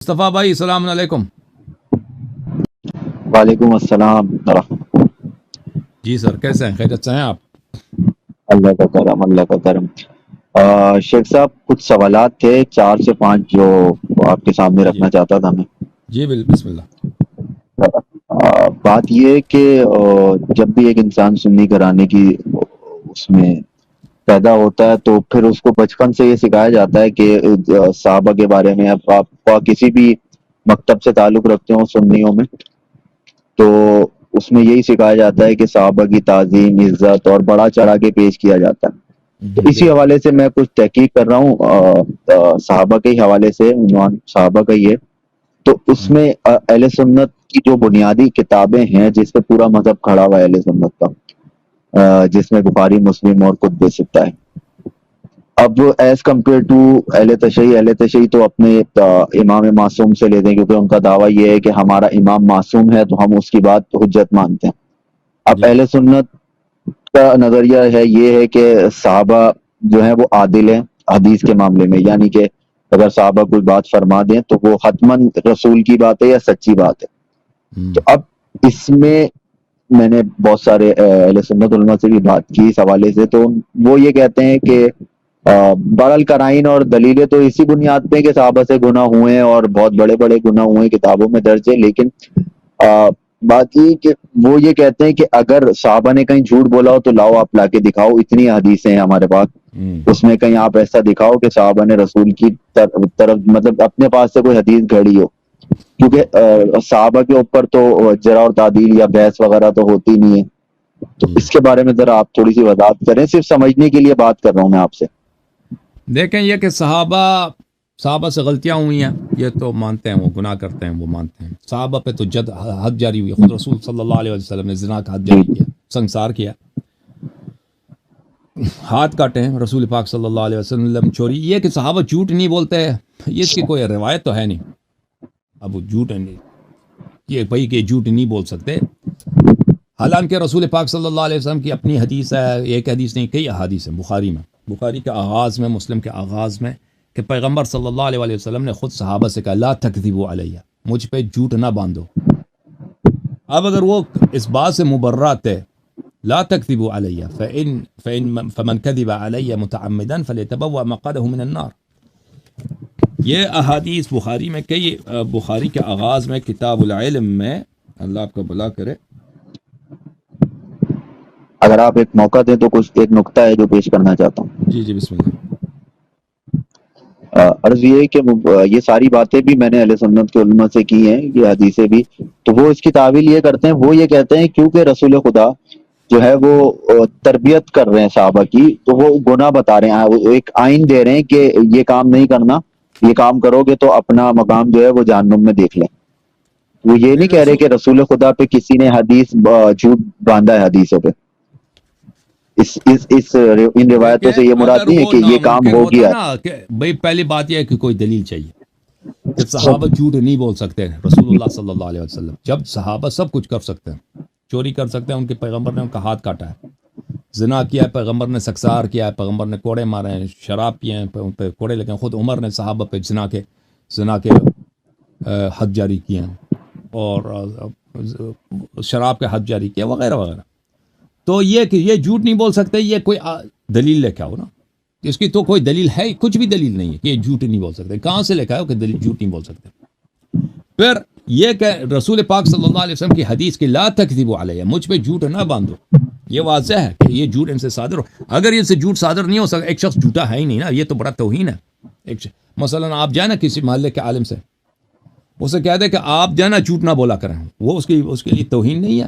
مصطفیٰ بھائی السلام علیکم۔ وعلیکم السلام ورحمۃ جی سر، کیسے ہیں؟ خیریت سے ہیں آپ؟ اللہ کا کرم، اللہ کا کرم۔ شیخ صاحب، کچھ سوالات تھے 4 سے 5 جو آپ کے سامنے جی جی رکھنا چاہتا تھا میں۔ جی بسم اللہ۔ بات یہ ہے کہ جب بھی ایک انسان سنی گھرانے کی اس میں پیدا ہوتا ہے تو پھر اس کو بچپن سے یہ سکھایا جاتا ہے کہ صحابہ کے بارے میں، آپ کسی بھی مکتب سے تعلق رکھتے ہوں سنیوں میں، تو اس میں یہی سکھایا جاتا ہے کہ صحابہ کی تعظیم، عزت اور بڑا چڑھا کے پیش کیا جاتا ہے۔ تو جی اسی بالکل۔ حوالے سے میں کچھ تحقیق کر رہا ہوں، صحابہ کے ہی حوالے سے، عنوان صحابہ کا ہی ہے۔ تو اس میں اہل سنت کی جو بنیادی کتابیں ہیں جس پہ پورا مذہب کھڑا ہوا ہے اہل سنت کا، جس میں بخاری، مسلم اور کتب ستہ ہے۔ اب ایز کمپیئر ٹو اہل تشیع تو اپنے امام معصوم سے لیتے ہیں، کیونکہ ان کا دعویٰ یہ ہے کہ ہمارا امام معصوم ہے تو ہم اس کی بات حجت مانتے ہیں۔ اب جی اہل سنت کا نظریہ ہے، یہ ہے کہ صحابہ جو ہیں وہ عادل ہیں حدیث کے معاملے میں، یعنی کہ اگر صحابہ کوئی بات فرما دیں تو وہ حتماً رسول کی بات ہے یا سچی بات ہے۔ تو اب اس میں نے بہت سارے اہل سنت علماء سے بھی بات کی اس حوالے سے، تو وہ یہ کہتے ہیں کہ بہرحال قرائن اور دلیلیں تو اسی بنیاد پہ کہ صحابہ سے گناہ ہوئے ہیں اور بہت بڑے بڑے گناہ ہوئے ہیں، کتابوں میں درج ہے، لیکن بات یہ کہ وہ یہ کہتے ہیں کہ اگر صحابہ نے کہیں جھوٹ بولا ہو تو لاؤ آپ لا کے دکھاؤ، اتنی حدیثیں ہیں ہمارے پاس، اس میں کہیں آپ ایسا دکھاؤ کہ صحابہ نے رسول کی طرف مطلب اپنے پاس سے کوئی حدیث گھڑی ہو، کیونکہ صحابہ کے اوپر تو جرح اور تعدیل یا بحث وغیرہ تو ہوتی نہیں ہے۔ تو اس کے بارے میں ذرا آپ تھوڑی سی وضاحت کریں، صرف سمجھنے کے لیے بات کر رہا ہوں میں آپ سے۔ دیکھیں، یہ کہ صحابہ سے غلطیاں ہوئی ہیں یہ تو مانتے ہیں، وہ گناہ کرتے ہیں وہ مانتے ہیں۔ صحابہ پہ تو حد جاری ہوئی، خود رسول صلی اللہ علیہ وسلم نے زنا کا حد جی جاری کیا، سنسار کیا، ہاتھ کاٹے ہیں رسول پاک صلی اللہ علیہ وسلم، چوری۔ یہ کہ صحابہ جھوٹ نہیں بولتے، یہ اس کی کوئی روایت تو ہے نہیں۔ اب وہ جھوٹ نہیں، یہ بھائی کہ جھوٹ نہیں بول سکتے، حالانکہ رسول پاک صلی اللہ علیہ وسلم کی اپنی حدیث ہے، ایک حدیث نہیں کئی احادیث ہیں بخاری میں، بخاری کے آغاز میں، مسلم کے آغاز میں، کہ پیغمبر صلی اللہ علیہ وسلم نے خود صحابہ سے کہا لا تکذبوا علیہ، مجھ پہ جھوٹ نہ باندھو۔ اب اگر وہ اس بات سے مبرات ہے لا تکذبوا علیہ فمن کذب علیہ متعمدا فلیتبوأ مقعدہ من النار، یہ احادیث بخاری میں کئی، بخاری کے آغاز میں کتاب العلم میں، اللہ آپ کا بھلا کرے۔ اگر آپ ایک موقع دیں تو کچھ ایک نقطہ ہے جو پیش کرنا چاہتا ہوں۔ جی بسم اللہ۔ عرض یہ ہے کہ یہ ساری باتیں بھی میں نے اہل سنت کے علماء سے کی ہیں، یہ حدیثیں بھی، تو وہ اس کی تعویل یہ کرتے ہیں، وہ یہ کہتے ہیں کیونکہ رسول خدا جو ہے وہ تربیت کر رہے ہیں صحابہ کی، تو وہ گناہ بتا رہے ہیں، وہ ایک آئین دے رہے ہیں کہ یہ کام نہیں کرنا، یہ کام کرو گے تو اپنا مقام جو ہے وہ جہنم میں دیکھ لیں۔ وہ یہ نہیں کہہ رہے کہ رسول خدا پہ کسی نے حدیث جھوٹ باندھا ہے حدیثوں پہ، ان روایتوں سے یہ مراد اگر نہیں ہے وہ کہ یہ کام ناممکن ہو ہوتا گیا۔ نا کہ بھائی، پہلی بات یہ ہے کہ کوئی دلیل چاہیے کہ صحابہ جھوٹ نہیں بول سکتے رسول اللہ صلی اللہ علیہ وسلم، جب صحابہ سب کچھ کر سکتے ہیں، چوری کر سکتے ہیں، ان کے پیغمبر نے ان کا ہاتھ کاٹا ہے، زنا کیا ہے پیغمبر نے، سکسار کیا ہے پیغمبر نے، کوڑے مارے ہیں، شراب پیے ہیں ان پہ کوڑے لگے ہیں، خود عمر نے صحابہ پہ زنا کے حد جاری کیے ہیں، اور شراب کے حد جاری کیا، وغیرہ وغیرہ۔ تو یہ کہ یہ جھوٹ نہیں بول سکتے، یہ کوئی دلیل لے کے آؤ نا، اس کی تو کوئی دلیل ہے، کچھ بھی دلیل نہیں ہے کہ یہ جھوٹ نہیں بول سکتے، کہاں سے لے کے آؤ کہ دلیل جھوٹ نہیں بول سکتے؟ پھر یہ کہ رسول پاک صلی اللہ علیہ وسلم کی حدیث کی لا تکذبوا علیہ، مجھ پہ جھوٹ نہ باندھو، یہ واضح ہے کہ یہ جھوٹ ان سے صادر ہو۔ اگر ان سے جھوٹ صادر نہیں ہو سکتا، ایک شخص جھوٹا ہے ہی نہیں نا، یہ تو بڑا توہین ہے۔ مثلا آپ جائیں نا کسی محلے کے عالم سے، اسے کہہ دے کہ آپ جو ہے نا جھوٹ نہ بولا کریں، وہ اس کے لیے توہین نہیں ہے؟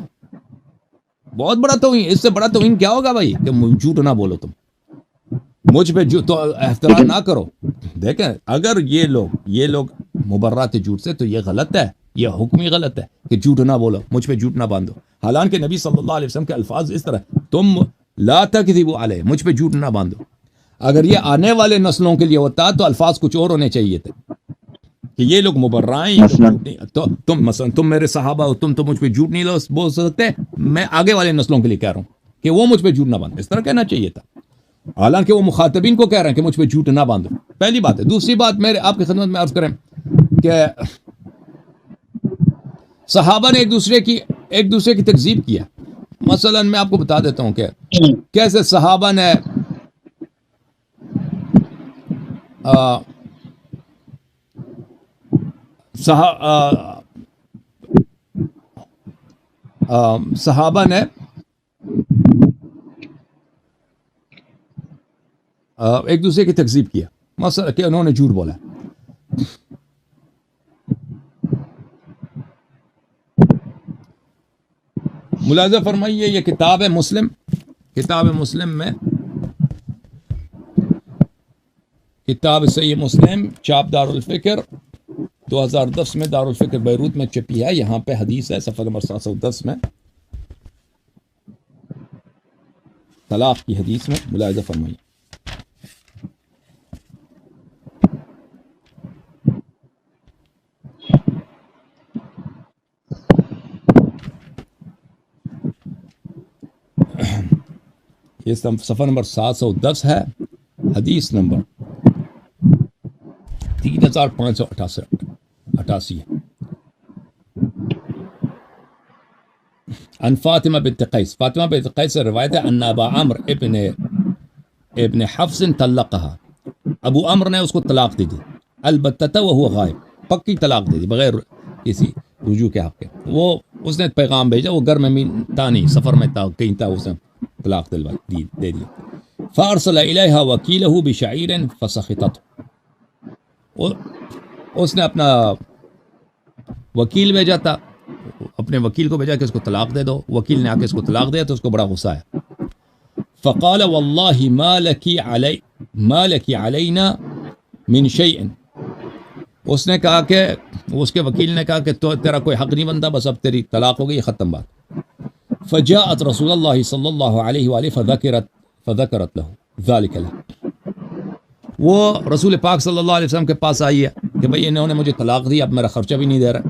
بہت بڑا توہین، اس سے بڑا توہین کیا ہوگا بھائی کہ جھوٹ نہ بولو، تم مجھ پہ تو افترا نہ کرو۔ دیکھیں، اگر یہ لوگ مبرات جھوٹ سے، تو یہ غلط ہے، یہ حکم ہی غلط ہے کہ جھوٹ نہ بولو، مجھ پہ جھوٹ نہ باندھو، حالانکہ نبی صلی اللہ علیہ وسلم کے الفاظ اس طرح، تم لا تکذبوا علیہ، مجھ پہ جھوٹ نہ باندھو۔ اگر یہ آنے والے نسلوں کے لیے ہوتا تو الفاظ کچھ اور ہونے چاہیے تھے کہ یہ لوگ مبرائیں، یہ لوگ جھوٹ نہیں، تو تم مثلا تم میرے صحابہ ہو، تم تو مجھ پہ جھوٹ نہیں بول سکتے، میں آگے والے نسلوں کے لیے کہہ رہا ہوں کہ وہ مجھ پہ جھوٹ نہ باندھو، اس طرح کہنا چاہیے تھا، حالانکہ وہ مخاطبین کو کہہ رہے ہیں کہ مجھ پہ جھوٹ نہ باندھو۔ پہلی بات ہے۔ دوسری بات میرے آپ کی خدمت میں عرض کریں کہ صحابہ نے ایک دوسرے کی تکذیب کیا. مثلا میں آپ کو بتا دیتا ہوں کہ کیسے صحابہ نے صحابہ نے ایک دوسرے کی تکذیب کیا، مثلا کہ انہوں نے جھوٹ بولا. ملاحظہ فرمائیے، یہ کتاب مسلم میں کتاب صحیح مسلم چاپ دار الفکر 2010 میں دار الفکر بیروت میں چھپی ہے. یہاں پہ حدیث ہے صفحہ نمبر 710 میں، طلاق کی حدیث میں. ملاحظہ فرمائیے. یہ صفحہ نمبر 710 ہے، حدیث نمبر 3588 ہے. ان فاطمہ بنت قیس سے روایت ہے ان ابا عمرو ابن حفص طلقها، ابو عمرو نے اس کو طلاق دے دی، البتہ وهو غائب، پکی طلاق دے دی بغیر کسی رجوع کے حق کے. وہ اس نے پیغام بھیجا، وہ گھر میں تھا نہیں، سفر میں تھا، کہیں تھا، اس نے طلاق دے دی. فارسل الیہا وکیلہ بشعیر فسخطت، اس نے اپنا وکیل بھیجا تھا، اپنے وکیل کو بھیجا کہ اس کو طلاق دے دو. وکیل نے آ کے اس کو طلاق دیا تو اس کو بڑا غصہ ہے. فقال واللہ ما لک علینا من شیء، اس نے کہا کہ اس کے وکیل نے کہا کہ تو تیرا کوئی حق نہیں بنتا، بس اب تیری طلاق ہو گئی، ختم بات. فجاءت رسول اللہ صلی اللہ علیہ وآلہ فذکرت له ذلك له، وہ رسول پاک صلی اللہ علیہ وسلم کے پاس آئی ہے کہ بھئی انہوں نے مجھے طلاق دی، اب میرا خرچہ بھی نہیں دے رہا.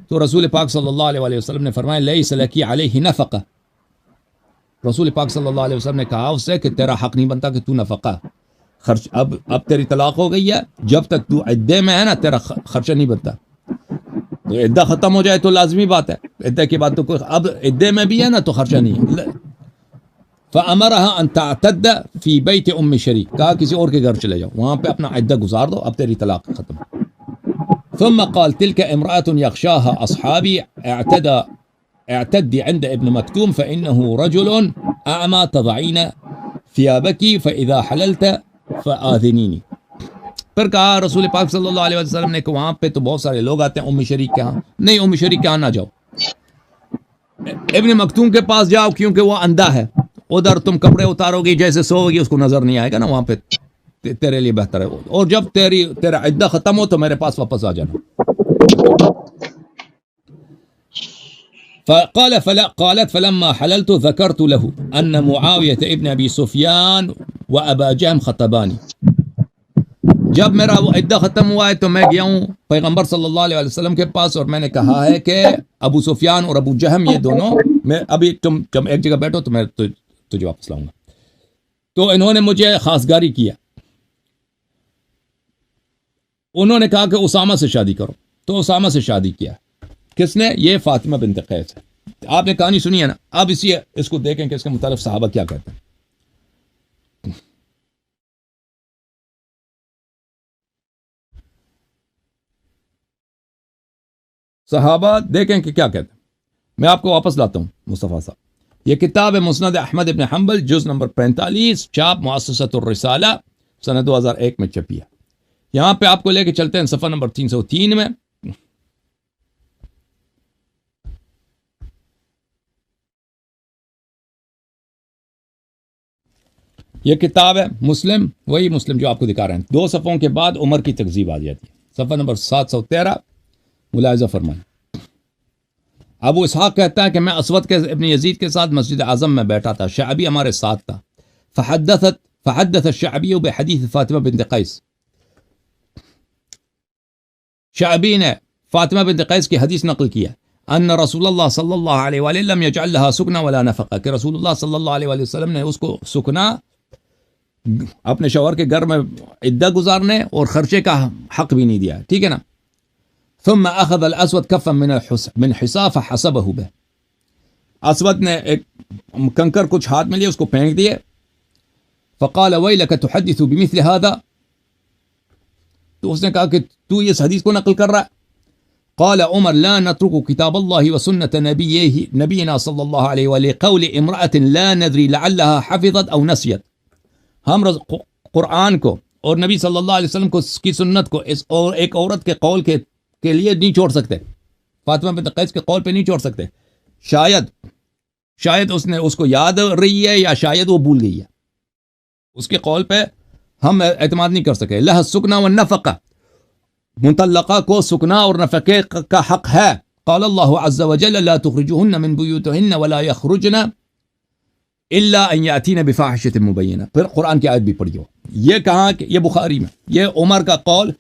تو رسول پاک صلی اللہ علیہ وآلہ وسلم نے فرمایا لیس لکی علیہ نفقہ، رسول پاک صلی اللہ علیہ وسلم نے کہا اس سے کہ تیرا حق نہیں بنتا کہ تو نفقہ خرچ، اب تیری طلاق ہو گئی ہے، جب تک تو عدے میں ہے نا تیرا خرچہ نہیں بنتا. تو عدہ ختم ہو جائے تو لازمی بات ہے، عدہ کے بعد تو کوئی، اب عدے میں بھی ہے نا تو خرچہ نہیں ہے. فَأَمَرَهَا أَن تَعْتَدَّ فِي بَيْتِ أُمِّ شَرِيك، کہا کسی اور کے گھر چلے جاؤ، وہاں پہ اپنا عدہ گزار دو، اب تیری طلاق ختم. ثم قال تلك امرأة يخشاها أصحابي اعتدي عند ابن مكتوم فإنه رجل أعمى تضعين ثيابك فإذا حللت فآذنيني. پھر کہا رسول پاک صلی اللہ علیہ وسلم نے کہ وہاں پہ تو بہت سارے لوگ آتے ہیں ام شریک کے ہاں، نہیں ام شریک کے ہاں نہ جاؤ، ابن مکتوم کے پاس جاؤ کیونکہ وہ اندھا ہے، ادھر تم کپڑے اتارو گی جیسے سو گی اس کو نظر نہیں آئے گا نا، وہاں پہ تیرے لیے بہتر ہے. اور جب تیرا عدہ ختم ہو تو میرے پاس واپس آ جانا. قالت فلما حللت ذكرت له ان معاوية ابن ابي سفيان وابا جهم خطباني، جب میرا وہ عدہ ختم ہوا ہے تو میں گیا ہوں پیغمبر صلی اللہ علیہ وسلم کے پاس اور میں نے کہا ہے کہ ابو سفیان اور ابو جہم یہ دونوں، میں ابھی تم ایک جگہ بیٹھو تو میں تجھے واپس لاؤں گا. تو انہوں نے مجھے خاصگاری کیا، انہوں نے کہا کہ اسامہ سے شادی کرو، تو اسامہ سے شادی کیا. کس نے؟ یہ فاطمہ بنت قیس ہے. آپ نے کہانی سنی ہے نا، اب اس کو دیکھیں کہ اس کے متعلق صحابہ کیا کہتے ہیں. صحابہ دیکھیں کہ کیا کہتے ہیں. میں آپ کو واپس لاتا ہوں مصطفیٰ صاحب. یہ کتاب ہے مسند احمد ابن حنبل، جز نمبر 45، چاپ مؤسسۃ الرسالہ، سنہ 2001 میں چھپی ہے. یہاں پہ آپ کو لے کے چلتے ہیں صفحہ نمبر 303 میں. یہ کتاب ہے مسلم، وہی مسلم جو آپ کو دکھا رہے ہیں. 2 صفحوں کے بعد عمر کی تکذیب آ جاتی ہے. صفحہ نمبر 713، ملاحظہ فرمائیں. ابو اسحاق کہتا ہے کہ میں اسود کے ابن یزید کے ساتھ مسجد اعظم میں بیٹھا تھا، شعبی ہمارے ساتھ تھا. فحدث الشعبی بحدیث فاطمہ بنت قیس، شعبی نے فاطمہ بنت قیس کی حدیث نقل کیا، ان رسول اللہ صلی اللہ علیہ وسلم یجعل لها سکنا ولا نفقہ، کہ رسول اللہ صلی اللہ علیہ وسلم نے اس کو سکنا، اپنے شوہر کے گھر میں عدہ گزارنے اور خرچے کا حق بھی نہیں دیا. ٹھیک ہے نا. ثم اخذ الاسود كفا من حصى فحسبه به. اسود نے ایک کنکر کچھ ہاتھ میں لیا، اس کو پھینک دیے. فقال ويلك تحدث بمثل هذا، تو اس نے کہا کہ تو اس حدیث کو نقل کر رہا ہے. قال عمر لا نترك كتاب الله وسنة نبينا صلى الله عليه وآله قول امرأة لا ندري لعلها حفظت او نسيت. ہم قرآن کو اور نبی صلی اللہ علیہ وسلم کو کی سنت کو اس اور ایک عورت کے قول کے لیے نہیں چھوڑ سکتے، فاطمہ بنت قیس کے قول پہ نہیں چھوڑ سکتے. شاید اس نے اس کو یاد رہی ہے یا شاید وہ بھول گئی ہے، اس کے قول پہ ہم اعتماد نہیں کر سکے. لہ السکنا والنفقہ، مطلقہ کو سکنا اور نفقے کا حق ہے. قال اللہ عز وجل لا تخرجوهن من بيوتهن ولا يخرجن الا ان ياتين بفاحشة مبینہ. پھر قرآن کی آیت بھی پڑھی ہو. یہ کہا کہ یہ بخاری میں، یہ عمر کا قول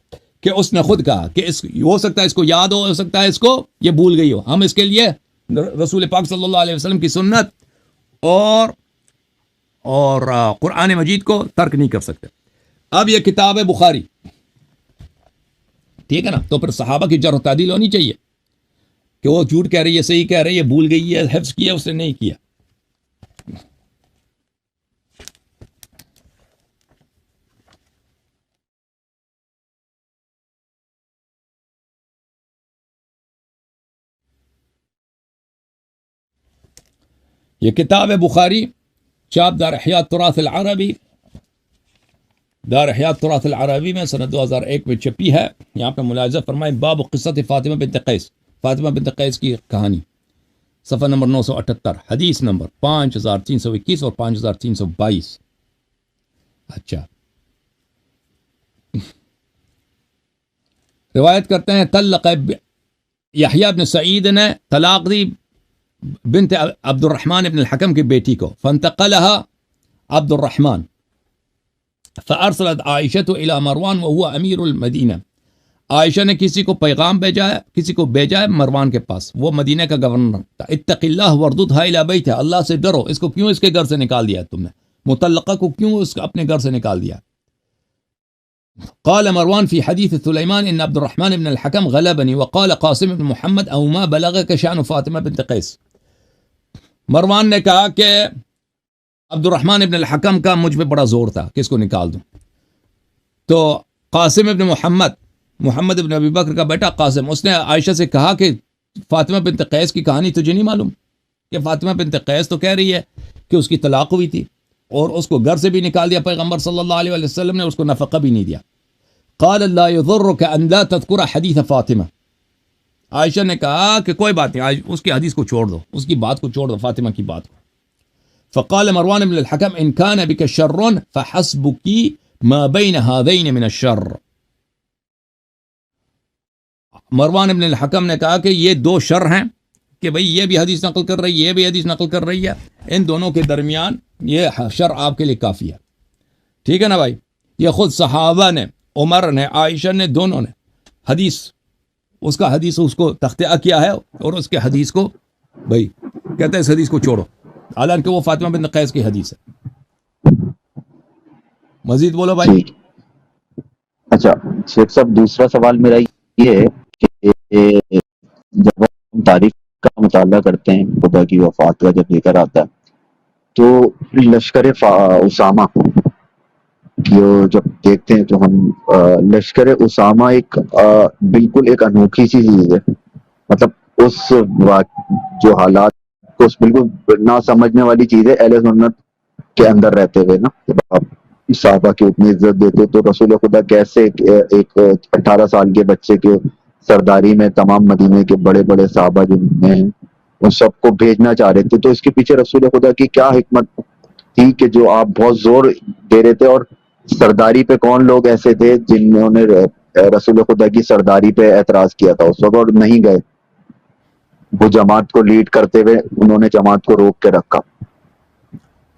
کہ اس نے خود کہا کہ ہو سکتا ہے اس کو یاد ہو سکتا ہے اس کو یہ بھول گئی ہو. ہم اس کے لیے رسول پاک صلی اللہ علیہ وسلم کی سنت اور قرآن مجید کو ترک نہیں کر سکتے. اب یہ کتاب ہے بخاری، ٹھیک ہے نا، تو پھر صحابہ کی جرح و تعدیل ہونی چاہیے کہ وہ جھوٹ کہہ رہی ہے، صحیح کہہ رہی ہے، بھول گئی ہے، حفظ کیا اس نے نہیں کیا. یہ کتاب ہے بخاری، چاپ دار احیاء التراث العربی، دار احیاء التراث العربی میں سنہ 2001 میں چھپی ہے. یہاں پہ ملاحظہ فرمائیں باب قصۃ فاطمہ بنت قیس، فاطمہ بنت قیس کی کہانی، صفحہ نمبر 978، حدیث نمبر 5321 اور 5322. اچھا، روایت کرتے ہیں طلق یحییٰ بن سعید نے طلاق دی بنت عبد الرحمن ابن الحکم کی بیٹی کو. فانتقلها عبد الرحمن فارسلت عائشة الى مروان وهو امیر المدینہ. عائشہ نے کسی کو پیغام بھیجا ہے، کسی کو بھیجا ہے مروان کے پاس، وہ مدینہ کا گورنر تھا. اتق اللہ ورددها الى بیتها، اللہ سے ڈرو، اس کو کیوں اس کے گھر سے نکال دیا تم نے، مطلقہ کو کیوں اس اپنے گھر سے نکال دیا. قال مروان في حديث سليمان ان عبد الرحمن بن الحكم غلبني وقال قاسم بن محمد او ما بلغك شأن فاطمہ بنت قیس. مروان نے کہا کہ عبد الرحمن ابن الحکم کا مجھ پہ بڑا زور تھا کہ اس کو نکال دوں. تو قاسم ابن محمد ابن ابی بکر کا بیٹا قاسم، اس نے عائشہ سے کہا کہ فاطمہ بنت قیس کی کہانی تجھے نہیں معلوم کہ فاطمہ بنت قیس تو کہہ رہی ہے کہ اس کی طلاق ہوئی تھی اور اس کو گھر سے بھی نکال دیا پیغمبر صلی اللہ علیہ وسلم نے، اس کو نفقہ بھی نہیں دیا. قال لا يضرك ان لا تذكر حديث فاطمہ. عائشہ نے کہا کہ کوئی بات نہیں، اس کی حدیث کو چھوڑ دو، اس کی بات کو چھوڑ دو، فاطمہ کی بات کو. فقال مروان بن الحكم ان كان بك شر فحسبك ما بين هذين من الشر. مروان بن الحکم نے کہا کہ یہ دو شر ہیں کہ بھئی یہ بھی حدیث نقل کر رہی ہے، یہ بھی حدیث نقل کر رہی ہے، ان دونوں کے درمیان یہ شر آپ کے لیے کافی ہے. ٹھیک ہے نا بھائی. یہ خود صحابہ نے، عمر نے، عائشہ نے، دونوں نے حدیث اس کو تختیہ کیا ہے اور اس کے حدیث کو بھائی کہتے ہیں اس حدیث کو چھوڑو، حالانکہ وہ فاطمہ بنت قیس کی حدیث ہے. مزید بولو بھائی. اچھا شیخ صاحب، دوسرا سوال میرا یہ ہے کہ جب ہم تاریخ کا مطالعہ کرتے ہیں، خدا کی وفات کا جب ذکر آتا ہے تو لشکر اسامہ جو جب دیکھتے ہیں تو ہم لشکر اسامہ ایک بالکل ایک انوکھی سی چیز ہے. مطلب اس جو حالات کو بالکل نہ سمجھنے والی چیز ہے اہل سنت کے اندر رہتے ہوئے نا. جب آپ صحابہ کی اتنی عزت دیتے تو رسول خدا کیسے ایک 18 سال کے بچے کے سرداری میں تمام مدینے کے بڑے بڑے صحابہ جو ہیں ان سب کو بھیجنا چاہ رہے تھے، تو اس کے پیچھے رسول خدا کی کیا حکمت تھی کہ جو آپ بہت زور دے رہے تھے؟ اور سرداری پہ کون لوگ ایسے تھے جنہوں نے رسول خدا کی سرداری پہ اعتراض کیا تھا اس وقت اور نہیں گئے؟ وہ جماعت کو لیڈ کرتے ہوئے انہوں نے جماعت کو روک کے رکھا.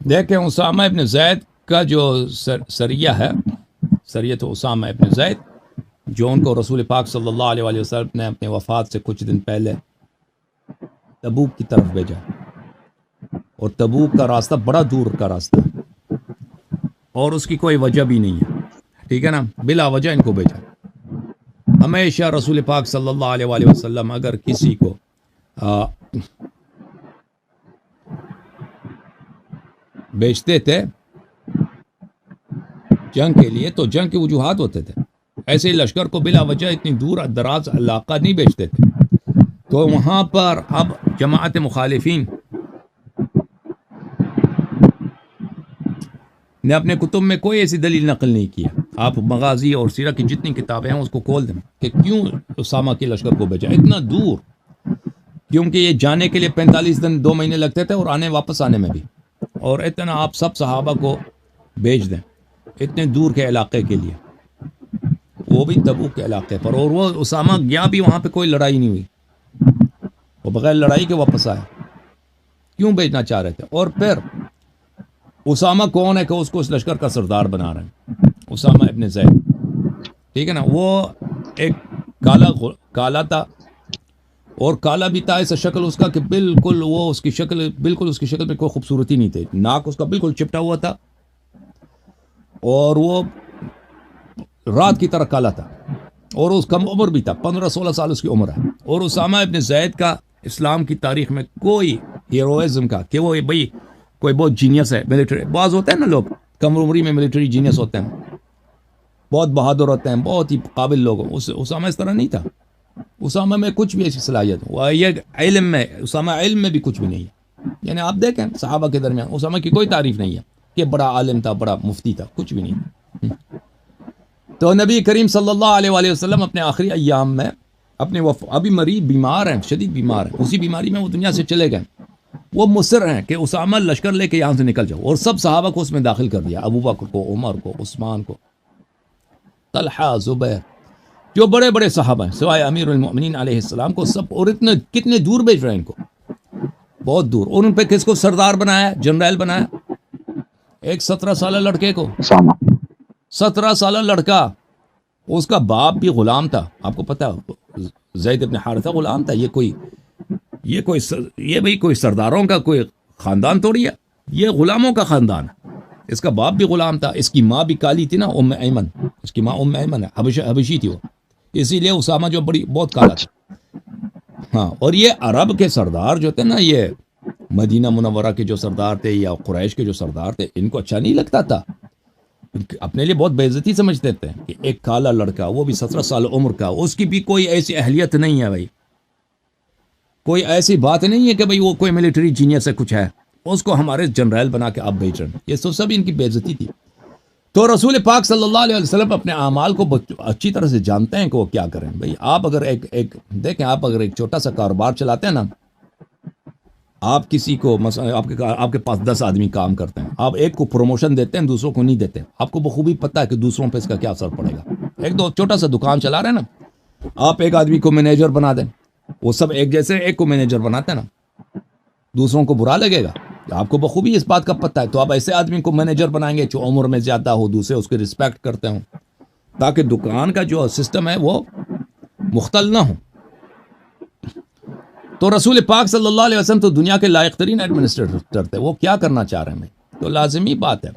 دیکھیں اسامہ ابن زید کا جو سریہ ہے، سریت اسامہ ابن زید، جو ان کو رسول پاک صلی اللہ علیہ وسلم نے اپنے وفات سے کچھ دن پہلے تبوک کی طرف بھیجا، اور تبوک کا راستہ بڑا دور کا راستہ اور اس کی کوئی وجہ بھی نہیں ہے، ٹھیک ہے نا، بلا وجہ ان کو بھیجا. ہمیشہ رسول پاک صلی اللہ علیہ وآلہ وسلم اگر کسی کو بیچتے تھے جنگ کے لیے تو جنگ کے وجوہات ہوتے تھے. ایسے ہی لشکر کو بلا وجہ اتنی دور دراز علاقہ نہیں بیچتے تھے. تو وہاں پر اب جماعت مخالفین نے اپنے کتب میں کوئی ایسی دلیل نقل نہیں کیا. آپ مغازی اور سیرت کی جتنی کتابیں ہیں اس کو کھول دیں کہ کیوں اسامہ کے لشکر کو بھیجا اتنا دور. کیونکہ یہ جانے کے لیے 45 دن 2 مہینے لگتے تھے اور واپس آنے میں بھی. اور اتنا آپ سب صحابہ کو بھیج دیں اتنے دور کے علاقے کے لیے, وہ بھی تبوک کے علاقے پر. اور وہ اسامہ گیا بھی وہاں پہ کوئی لڑائی نہیں ہوئی, وہ بغیر لڑائی کے واپس آیا. کیوں بھیجنا چاہ رہے تھے؟ اور پھر اسامہ کون ہے کہ اس کو اس لشکر کا سردار بنا رہے ہیں؟ اسامہ ابن زید, ٹھیک ہے نا. وہ ایک کالا تھا, اور کالا بھی تھا ایسا شکل اس کا کہ بالکل وہ اس کی شکل پہ کوئی خوبصورتی نہیں تھی. ناک اس کا بالکل چپٹا ہوا تھا اور وہ رات کی طرح کالا تھا, اور اس کم عمر بھی تھا, 15-16 سال اس کی عمر ہے. اور اسامہ ابن زید کا اسلام کی تاریخ میں کوئی ہیروئزم کا کہ وہ بھائی کوئی بہت جینیس ہے ملٹری, بعض ہوتے ہیں نا لوگ کم عمری میں ملٹری جینیس ہوتے ہیں, بہت بہادر ہوتے ہیں, بہت ہی قابل لوگ. اسامہ اس طرح نہیں تھا. اسامہ میں کچھ بھی ایسی صلاحیت وہ یہ علم میں, اسامہ علم میں بھی کچھ بھی نہیں ہے. یعنی آپ دیکھیں صحابہ کے درمیان اسامہ کی کوئی تعریف نہیں ہے کہ بڑا عالم تھا, بڑا مفتی تھا, کچھ بھی نہیں. تو نبی کریم صلی اللہ علیہ وآلہ وسلم اپنے آخری ایام میں اپنے ابھی مریض بیمار ہیں, شدید بیمار ہیں, اسی بیماری میں وہ دنیا سے چلے گئے. وہ مصر ہیں کہ اسامہ لشکر لے کے یہاں سے نکل جاؤ, اور سب صحابہ کو اس میں داخل کر دیا, ابو بکر کو, عمر کو, عثمان کو, طلحہ, زبیر, جو بڑے بڑے صحابہ ہیں سوائے امیر المؤمنین علیہ السلام کو, سب. اور اتنے کتنے دور بھیج رہے ہیں ان کو, بہت دور. اور ان پہ کس کو سردار بنایا, جنرل بنایا؟ ایک 17 سالہ لڑکے کو. 17 سالہ لڑکا, اس کا باپ بھی غلام تھا. آپ کو پتا زید ابن حارثہ غلام تھا. یہ بھئی کوئی سرداروں کا کوئی خاندان تھوڑی ہے, یہ غلاموں کا خاندان ہے. اس کا باپ بھی غلام تھا, اس کی ماں بھی کالی تھی نا, ام ایمن, اس کی ماں ام ایمن ہے, حبشی تھی وہ, اسی لیے اسامہ جو بہت کالا تھا. ہاں, اور یہ عرب کے سردار جو تھے نا, یہ مدینہ منورہ کے جو سردار تھے یا قریش کے جو سردار تھے, ان کو اچھا نہیں لگتا تھا. اپنے لیے بہت بے عزتی سمجھتے تھے کہ ایک کالا لڑکا, وہ بھی 17 سال عمر کا, اس کی بھی کوئی ایسی اہلیت نہیں ہے بھائی, کوئی ایسی بات نہیں ہے کہ بھائی وہ کوئی ملٹری جینیس ہے, کچھ ہے, اس کو ہمارے جنرل بنا کے آپ بھیج رہے ہیں. یہ سب ان کی بے عزتی تھی. تو رسول پاک صلی اللہ علیہ وسلم اپنے اعمال کو اچھی طرح سے جانتے ہیں کہ وہ کیا کریں. بھائی آپ اگر دیکھیں, آپ اگر ایک چھوٹا سا کاروبار چلاتے ہیں نا, آپ کسی کو مثلا آپ کے پاس 10 آدمی کام کرتے ہیں, آپ ایک کو پروموشن دیتے ہیں, دوسروں کو نہیں دیتے. آپ کو بخوبی پتہ ہے کہ دوسروں پہ اس کا کیا اثر پڑے گا. ایک دو چھوٹا سا دکان چلا رہے ہیں نا, آپ ایک آدمی کو مینیجر بنا دیں, وہ سب ایک جیسے ایک کو مینیجر بناتے ہیں نا, دوسروں کو برا لگے گا. آپ کو بخوبی اس بات کا پتہ ہے, تو آپ ایسے آدمی کو مینیجر بنائیں گے جو عمر میں زیادہ ہو, دوسرے اس کی رسپیکٹ کرتے ہوں, تاکہ دکان کا جو سسٹم ہے وہ مختل نہ ہو. تو رسول پاک صلی اللہ علیہ وسلم تو دنیا کے لائق ترین ایڈمنسٹریٹر تھے. وہ کیا کرنا چاہ رہے ہیں؟ تو لازمی بات ہے,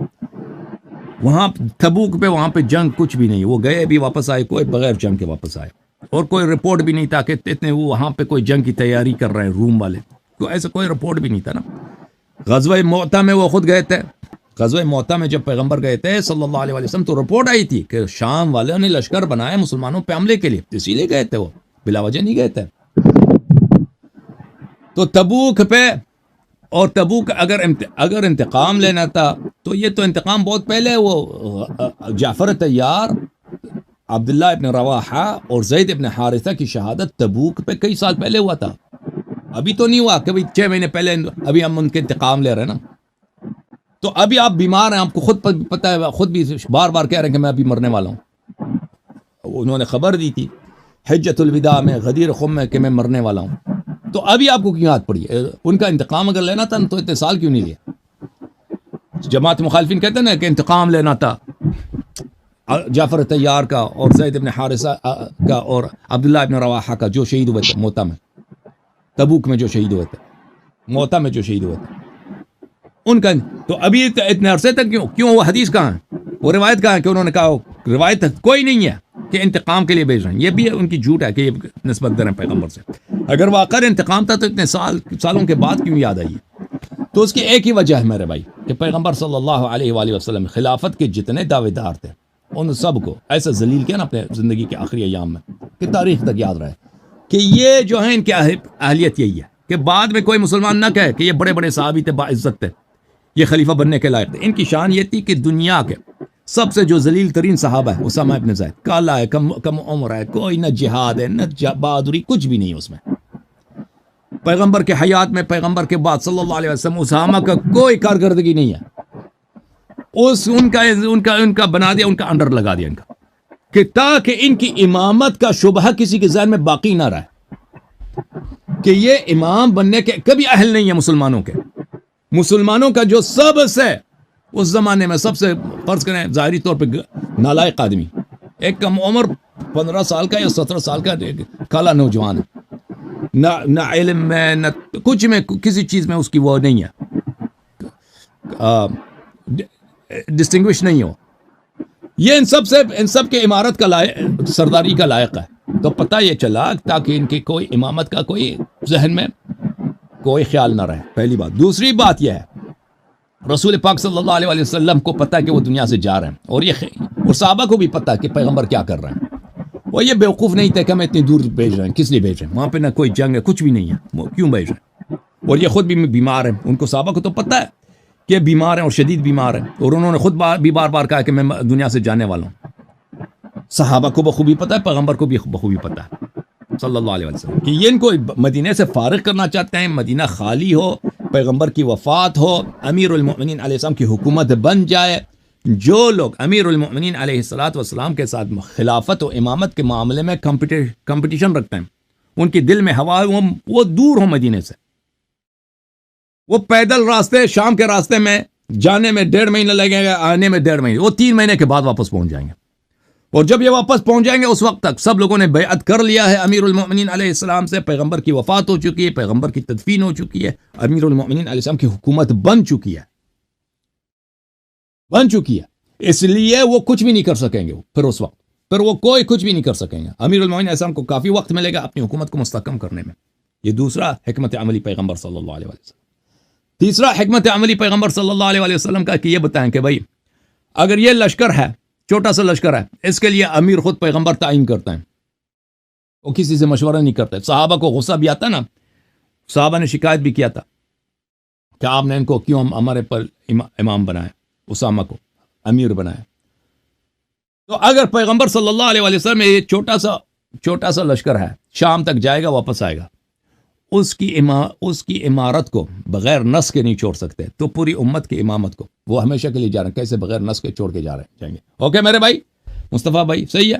وہاں تبوک پہ وہاں پہ جنگ کچھ بھی نہیں. وہ گئے بھی واپس آئے, کوئی بغیر جنگ کے واپس آئے, اور کوئی رپورٹ بھی نہیں تھا کہ اتنے وہ وہاں پہ کوئی جنگ کی تیاری کر رہے ہیں روم والے, تو ایسا کوئی رپورٹ بھی نہیں تھا نا. غزوہ معتہ میں وہ خود گئے تھے. غزوہ معتہ میں جب پیغمبر گئے تھے صلی اللہ علیہ وسلم, تو رپورٹ آئی تھی کہ شام والوں نے لشکر بنایا مسلمانوں پہ حملے کے لیے, اسی لیے گئے تھے, وہ بلا وجہ نہیں گئے تھے. تو تبوک پہ, اور تبوک اگر انتقام لینا تھا تو یہ تو انتقام بہت پہلے, وہ جعفر طیار, عبداللہ ابن رواحہ اور زید ابن حارثہ کی شہادت تبوک پہ کئی سال پہلے ہوا تھا. ابھی تو نہیں ہوا کہ 6 مہینے پہلے, ابھی ہم ان کے انتقام لے رہے ہیں نا. تو ابھی آپ بیمار ہیں, آپ کو خود پتہ ہے, خود بھی بار بار کہہ رہے ہیں کہ میں ابھی مرنے والا ہوں. انہوں نے خبر دی تھی حجۃ الوداع میں, غدیر خم میں, کہ میں مرنے والا ہوں. تو ابھی آپ کو کیوں یاد پڑی ہے؟ ان کا انتقام اگر لینا تھا تو اتنے سال کیوں نہیں لیا؟ جماعت مخالفین کہتے ہیں نا کہ انتقام لینا تھا جعفر طیار کا اور زید ابن حارثہ کا اور عبداللہ ابن رواحہ کا, جو شہید ہوئے تھے موتا میں, تبوک میں جو شہید ہوئے تھے, موتا میں جو شہید ہوئے تھے, ان کا. تو ابھی اتنے عرصے تک کیوں وہ حدیث کہاں ہے, وہ روایت کہاں ہے کہ انہوں نے کہا روایت کوئی نہیں ہے کہ انتقام کے لیے بھیج رہے ہیں. یہ بھی ان کی جھوٹ ہے کہ یہ نسبت دے رہے ہیں پیغمبر سے. اگر واقعی انتقام تھا تو اتنے سالوں کے بعد کیوں یاد آئی؟ تو اس کی ایک ہی وجہ ہے میرے بھائی کہ پیغمبر صلی اللہ علیہ وآلہ وسلم خلافت کے جتنے دعوے دار تھے ان سب کو ایسا ذلیل کیا نا اپنے زندگی کے آخری ایام میں کہ تاریخ تک یاد رہے کہ یہ جو ہے ان کی اہلیت یہی ہے کہ بعد میں کوئی مسلمان نہ کہے کہ یہ بڑے بڑے صحابی تھے، باعزت تھے، یہ خلیفہ بننے کے لائق تھے. ان کی شان یہ تھی کہ دنیا کے سب سے جو ذلیل ترین صحابہ ہے اسامہ ابن زید، کالا ہے، کم عمر ہے، کوئی نہ جہاد ہے نہ بہادری، کچھ بھی نہیں اس میں. پیغمبر کے حیات میں، پیغمبر کے بعد صلی اللہ علیہ وسلم اسامہ کا کوئی کارکردگی نہیں ہے. ان کا بنا دیا، ان کا انڈر لگا دیا ان کا، کہ تاکہ ان کی امامت کا شبہ کسی کے ذہن میں باقی نہ رہے کہ یہ امام بننے کے کبھی اہل نہیں ہے. مسلمانوں کا جو سب سے اس زمانے میں سب سے فرض کریں ظاہری طور پہ نالائق آدمی، ایک کم عمر 15 سال کا یا 17 سال کا کالا نوجوان ہے، نہ علم میں نہ کچھ میں، کسی چیز میں اس کی وہ نہیں ہے، ڈسٹنگوش نہیں ہو. یہ ان سب کے امارت کا سرداری کا لائق ہے. تو پتہ یہ چلا تاکہ ان کی کوئی امامت کا کوئی ذہن میں کوئی خیال نہ رہے، پہلی بات. دوسری بات یہ ہے رسول پاک صلی اللہ علیہ وسلم کو پتہ ہے کہ وہ دنیا سے جا رہے ہیں، اور صحابہ کو بھی پتہ ہے کہ پیغمبر کیا کر رہے ہیں. وہ یہ بیوقوف نہیں تھے کہ ہمیں اتنی دور بھیج رہے ہیں، کس لیے بھیج رہے ہیں؟ وہاں پہ نہ کوئی جنگ ہے، کچھ بھی نہیں ہے، وہ کیوں بھیج رہے ہیں؟ اور یہ خود بھی بیمار ہیں. ان کو صحابہ کو تو پتہ ہے کہ بیمار ہیں اور شدید بیمار ہیں، اور انہوں نے خود بھی بار بار کہا کہ میں دنیا سے جانے والا ہوں. صحابہ کو بخوبی پتہ ہے، پیغمبر کو بھی بخوبی پتہ ہے صلی اللہ علیہ وسلم کہ یہ ان کو مدینے سے فارغ کرنا چاہتے ہیں، مدینہ خالی ہو، پیغمبر کی وفات ہو، امیر المؤمنین علیہ السلام کی حکومت بن جائے. جو لوگ امیر المؤمنین علیہ السلام کے ساتھ خلافت و امامت کے معاملے میں کمپٹیشن رکھتے ہیں، ان کی دل میں ہوا وہ دور ہو مدینے سے. وہ پیدل راستے، شام کے راستے میں جانے میں 1.5 مہینہ لگے گا، آنے میں 1.5 مہینے، وہ 3 مہینے کے بعد واپس پہنچ جائیں گے. اور جب یہ واپس پہنچ جائیں گے اس وقت تک سب لوگوں نے بیعت کر لیا ہے امیر المؤمنین علیہ السلام سے. پیغمبر کی وفات ہو چکی ہے، پیغمبر کی تدفین ہو چکی ہے، امیر المؤمنین علیہ السلام کی حکومت بن چکی ہے. اس لیے وہ کچھ بھی نہیں کر سکیں گے. پھر اس وقت وہ کوئی کچھ بھی نہیں کر سکیں گے. امیر المؤمنین علیہ السلام کو کافی وقت ملے گا اپنی حکومت کو مستحکم کرنے میں. یہ دوسرا حکمت عملی پیغمبر صلی اللہ علیہ وسلم. تیسرا حکمت عملی پیغمبر صلی اللہ علیہ وسلم کا کہ یہ بتائیں کہ بھائی اگر یہ لشکر ہے، چھوٹا سا لشکر ہے، اس کے لیے امیر خود پیغمبر تعین کرتا ہے، وہ کسی سے مشورہ نہیں کرتا. صحابہ کو غصہ بھی آتا نا، صحابہ نے شکایت بھی کیا تھا کہ آپ نے ان کو کیوں ہمارے پر امام بنائے، اسامہ کو امیر بنائے. تو اگر پیغمبر صلی اللہ علیہ وسلم یہ چھوٹا سا لشکر ہے، شام تک جائے گا واپس آئے گا، اس کی امارت کو بغیر نس کے نہیں چھوڑ سکتے. تو پوری امت کی امامت کو وہ ہمیشہ کے لیے جا رہے ہیں، کیسے بغیر نس کے چھوڑ کے جا رہے ہیں جائیں گے. اوکے میرے بھائی، مصطفیٰ بھائی صحیح ہے.